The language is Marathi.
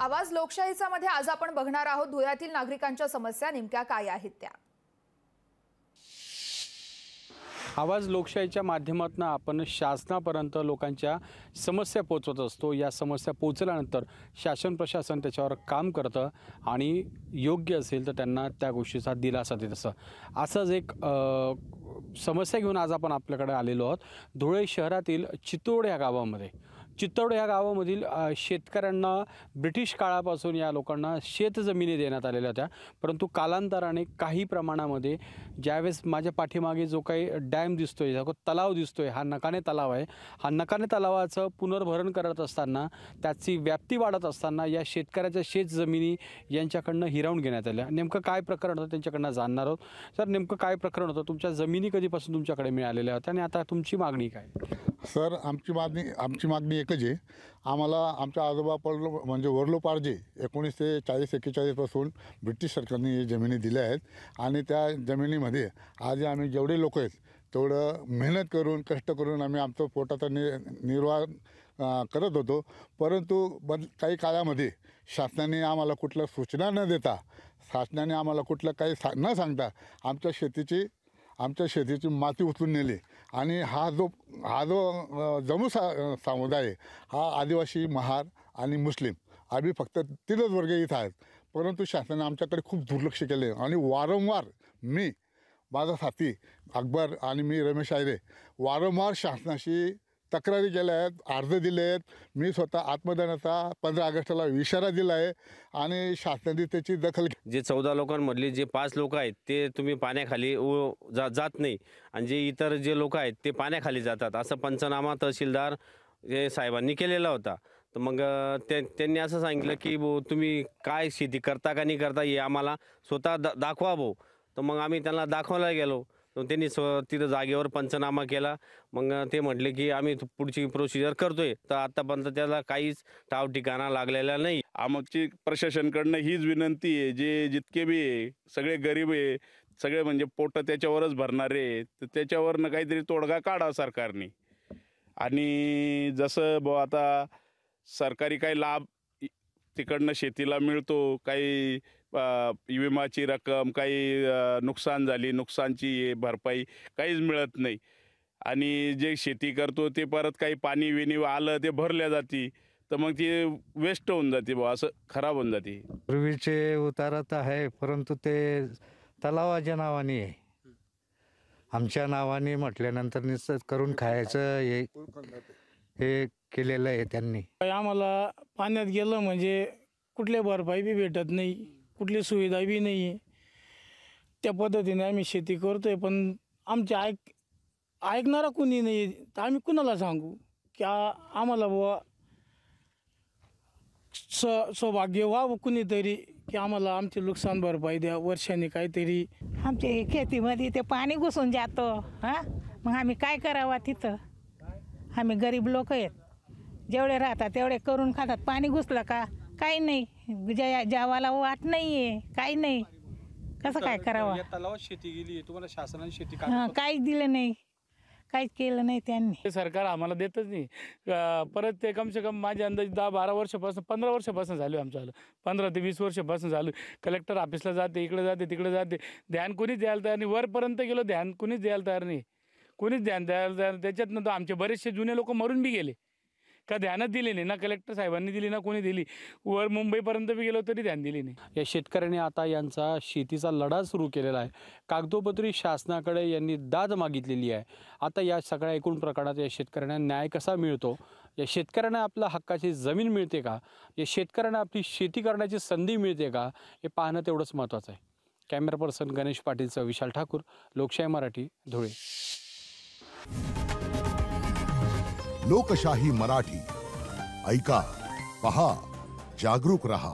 आवाज लोकशाहीचा मध्ये आज आपण बघणार आहोत धुळ्यातील नागरिकांच्या समस्या नेमक्या काय आहेत त्या। आवाज लोकशाहीच्या माध्यमातून आपण शासनापर्यंत लोकांच्या समस्या पोहोचवत असतो। या समस्या पोहोचल्यानंतर शासन प्रशासन त्याच्यावर काम करतं आणि योग्य असेल तर त्यांना त्या गोष्टीचा दिलासा देत असतं। असंच एक समस्या घेऊन आज आपण आपल्याकडे आलेलो आहोत। धुळे शहरातील चित्तोड या गावामध्ये गावामधील शेतकऱ्यांना ब्रिटिश काळापासून या लोकांना शेतजमिनी देण्यात आलेल्या होत्या, परंतु कालांतराने काही प्रमाणामध्ये ज्यावेळेस माझ्या पाठीमागे जो काही डॅम दिसतोय, जो तलाव दिसतोय, हा नकाने तलाव आहे। हा नकाने तलावाचं पुनर्भरण करत असताना त्याची व्याप्ती वाढत असताना या शेतकऱ्याच्या शेतजमिनी यांच्याकडनं हिरावून घेण्यात आल्या। नेमकं काय प्रकरण होतं त्यांच्याकडनं जाणणार आहोत। सर, नेमकं काय प्रकरण होतं? तुमच्या जमिनी कधीपासून तुमच्याकडे मिळालेल्या होत्या आणि आता तुमची मागणी काय? सर, आमची मागणी एकच आहे। आम्हाला आमच्या आजोबा म्हणजे वडलोपार्जी 1940-41 पासून ब्रिटिश सरकारने जमिनी दिल्या आहेत आणि त्या जमिनीमध्ये आज आम्ही जेवढे लोक आहेत तेवढं मेहनत करून कष्ट करून आम्ही आमचं पोटाचा निर्वाह करत होतो। परंतु काही काळामध्ये शासनाने आम्हाला कुठल्या सूचना न देता, शासनाने आम्हाला कुठलं काही न सांगता आमच्या शेतीची माती उचलून नेली आणि हा जो जम्मू समुदाय हा आदिवासी, महार आणि मुस्लिम आम्ही फक्त 3च वर्ग इथं आहेत। परंतु शासनाने आमच्याकडे खूप दुर्लक्ष केले आणि वारंवार मी, माझा साथी अकबर आणि मी रमेश आयरे वारंवार शासनाशी तक्रारी केल्या आहेत, अर्ज दिले आहेत। मी स्वतः आत्मदानाचा 15 ऑगस्टला इशारा दिला आहे आणि शासनाने त्याची दखल जे 14 लोकांमधले जे 5 लोक आहेत ते तुम्ही पाण्याखाली जात नाही आणि जे इतर जे लोक आहेत ते पाण्याखाली जातात, असं पंचनामा तहसीलदार हे साहेबांनी केलेला होता। तर मग त्यांनी असं सांगितलं की तुम्ही काय शेती करता का नाही करता हे आम्हाला स्वतः दाखवा भाऊ। तर मग आम्ही त्यांना दाखवायला गेलो, तर त्यांनी तिथं जागेवर पंचनामा केला। मग ते म्हटले की आम्ही पुढची प्रोसिजर करतोय, तर आतापर्यंत त्याला काहीच ठाव ठिकाणा लागलेला नाही। आमची प्रशासनकडनं हीच विनंती आहे, जे जितके बी आहे सगळे गरीब आहे, सगळे म्हणजे पोट त्याच्यावरच भरणारे, तर त्याच्यावरनं काहीतरी तोडगा काढा सरकारने। आणि जसं आता सरकारी काही लाभ तिकडनं शेतीला मिळतो, काही विम्याची रक्कम, काही नुकसान झाली नुकसानची भरपाई काहीच मिळत नाही आणि जे शेती करतो ते परत काही पाणी विणी आलं ते भरल्या जाती, तर मग ती वेस्ट होऊन जाते बुवा, असं खराब होऊन जाते। पूर्वीचे उतारा तर आहे, परंतु ते तलावाच्या नावाने आहे, आमच्या नावाने म्हटल्यानंतर निश्चित करून खायचं हे केलेलं आहे त्यांनी। आम्हाला पाण्यात गेलं म्हणजे कुठल्या भरपाई बी भेटत नाही, कुठली सुविधा बी नाही आहे। त्या पद्धतीने आम्ही शेती करतोय, पण आमच्या ऐकणारा कुणी नाही, तर आम्ही कुणाला सांगू की आम्हाला बुवा सौभाग्य व्हावं कुणीतरी की आम्हाला आमची नुकसान भरपाई द्या वर्षाने काहीतरी। आमच्या शेतीमध्ये ते पाणी घुसून जातं, मग आम्ही काय करावं तिथं? आम्ही गरीब लोक आहेत, जेवढे राहतात तेवढे करून खातात। पाणी घुसलं का काही नाही, जेवायला वाट नाही आहे, काही नाही, कसं काय करावं? तलावात शेती गेली, तुम्हाला शासनाने शेती काहीच दिलं नाही, काहीच केलं नाही त्यांनी। सरकार आम्हाला देतच नाही। परत ते कम से कम माझ्या अंदाजे 10-12 वर्षापासून 15 वर्षापासून झालं आमचं, 15 ते 20 वर्षापासून झालं। कलेक्टर ऑफिसला जाते, इकडे जाते, तिकडे जाते, ध्यान कोणीच द्यायला तयार नाही। वरपर्यंत गेलो, ध्यान कोणीच द्यायला तयार नाही, कोणीच ध्यान द्यायला तयार। त्याच्यातनं तर आमचे बरेचसे जुने लोक मरून बी गेले, का ध्यानच दिले नाही, ना कलेक्टर साहेबांनी दिली ना कोणी दिली। वर मुंबईपर्यंत बी गेलो तरी ध्यान दिली नाही। या शेतकऱ्यांनी आता यांचा शेतीचा लढा सुरू केलेला आहे। कागदोपत्री शासनाकडे यांनी दाद मागितलेली आहे। आता या सगळ्या एकूण प्रकरणात या शेतकऱ्यांना न्याय कसा मिळतो, या शेतकऱ्यांना आपल्या हक्काची जमीन मिळते का, या शेतकऱ्यांना आपली शेती करण्याची संधी मिळते का, हे पाहणं तेवढंच महत्त्वाचं आहे। कॅमेरा पर्सन गणेश पाटीलसह विशाल ठाकूर, लोकशाही मराठी, धुळे। लोकशाही मराठी ऐका, पहा, जागरूक रहा।